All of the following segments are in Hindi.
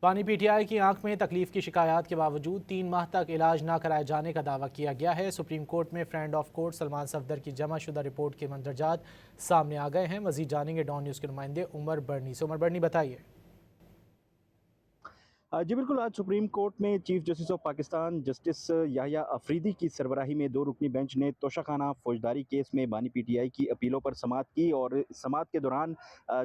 पानी पीटीआई की आंख में तकलीफ की शिकायत के बावजूद 3 माह तक इलाज न कराए जाने का दावा किया गया है। सुप्रीम कोर्ट में friend of court Salman Safdar की जमाशुदा रिपोर्ट के मंदरजात सामने आ गए हैं। मजीद जानेंगे डॉन न्यूज़ के नुमाइंदे उमर बर्नी से। उमर बर्नी, बताइए। जी बिल्कुल, आज सुप्रीम कोर्ट में chief justice of Pakistan justice Yahya Afridi की सरबराही में 2 रुकनी बेंच ने तोशाखाना फौजदारी केस में बानी पीटीआई की अपीलों पर समाअत की और समाअत के दौरान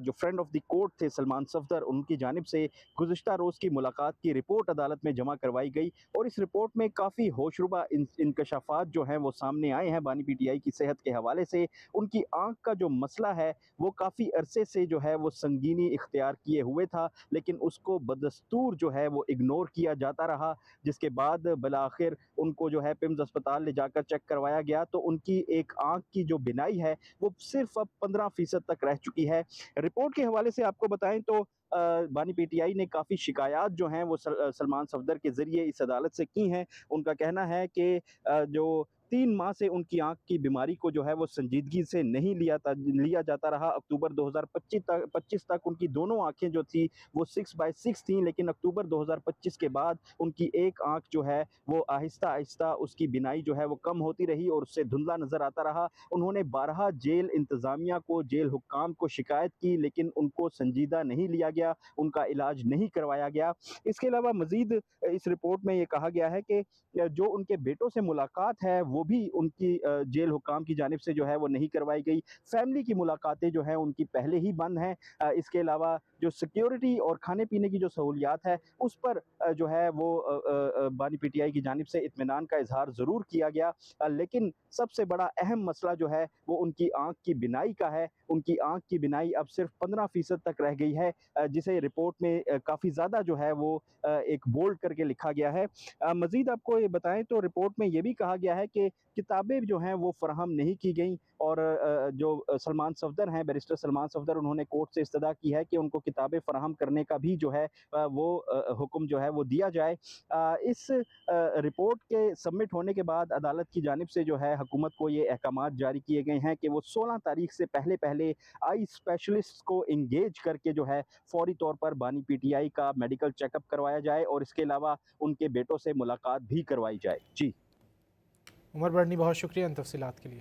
जो फ्रेंड ऑफ द कोर्ट थे सलमान सफदर, उनकी जानिब से गुज़िश्ता रोज़ की मुलाकात की रिपोर्ट अदालत में जमा करवाई गई और इस रिपोर्ट में काफ़ी होशरुबा इंकशाफात जो हैं वो सामने आए हैं। बानी पीटीआई की सेहत के हवाले से उनकी आँख का जो मसला है वो काफ़ी अरसे से जो है वो संगीनी इख्तियार किए हुए था, लेकिन उसको बदस्तूर जो है वो इग्नोर किया जाता रहा, जिसके बाद बिलाखिर उनको जो है पिम्स अस्पताल ले जाकर चेक करवाया गया तो उनकी एक आँख की जो बिनाई है वो सिर्फ अब 15% तक रह चुकी है। रिपोर्ट के हवाले से आपको बताएं तो बानी पीटीआई ने काफ़ी शिकायत जो हैं वो सलमान सफदर के ज़रिए इस अदालत से की हैं। उनका कहना है कि जो 3 माह से उनकी आँख की बीमारी को जो है वो संजीदगी से नहीं लिया जाता रहा। अक्टूबर 2025 तक उनकी दोनों आँखें जो थी वो 6/6 थी, लेकिन अक्टूबर 2025 के बाद उनकी एक आँख जो है वो आहिस्ता-आहिस्ता उसकी बिनाई जो है वो कम होती रही और उससे धुंधला नज़र आता रहा। उन्होंने 12 जेल इंतज़ामिया को, जेल हुक्काम को शिकायत की, लेकिन उनको संजीदा नहीं लिया गया, उनका इलाज नहीं करवाया गया। इसके अलावा मज़ीद इस रिपोर्ट में ये कहा गया है कि जो उनके बेटों से मुलाकात है वो भी उनकी जेल हुक्काम की जानिब से जो है वो नहीं करवाई गई। फैमिली की मुलाकातें जो हैं उनकी पहले ही बंद हैं। इसके अलावा जो सिक्योरिटी और खाने-पीने की जो सहूलियात है उस पर जो है वो बानी पीटीआई की जानिब से इत्मीनान का इज़हार ज़रूर किया गया। लेकिन सबसे बड़ा अहम मसला जो है वो उनकी आँख की बिनाई का है। उनकी आँख की बिनाई अब सिर्फ 15% तक रह गई है, जिसे रिपोर्ट में काफ़ी ज़्यादा जो है वो एक बोल्ड करके लिखा गया है। मज़ीद आपको ये बताएँ तो रिपोर्ट में ये भी कहा गया है कि किताबें जो हैं वो फ़राहम नहीं की गईं और जो सलमान सफदर हैं, बैरिस्टर सलमान सफदर, उन्होंने कोर्ट से इस्तदा की है कि उनको किताबें फ़राहम करने का भी जो है वो हुक्म जो है वो दिया जाए। इस रिपोर्ट के सबमिट होने के बाद अदालत की जानिब से जो है हुकूमत को ये अहकामात जारी किए गए हैं कि वो 16 तारीख से पहले आई स्पेशलिस्ट को एंगेज करके जो है फौरी तौर पर बानी पीटीआई का मेडिकल चेकअप करवाया जाए और इसके अलावा उनके बेटों से मुलाकात भी करवाई जाए। जी। उमर बर्नी, बहुत शुक्रिया इन तफसीलात के लिए।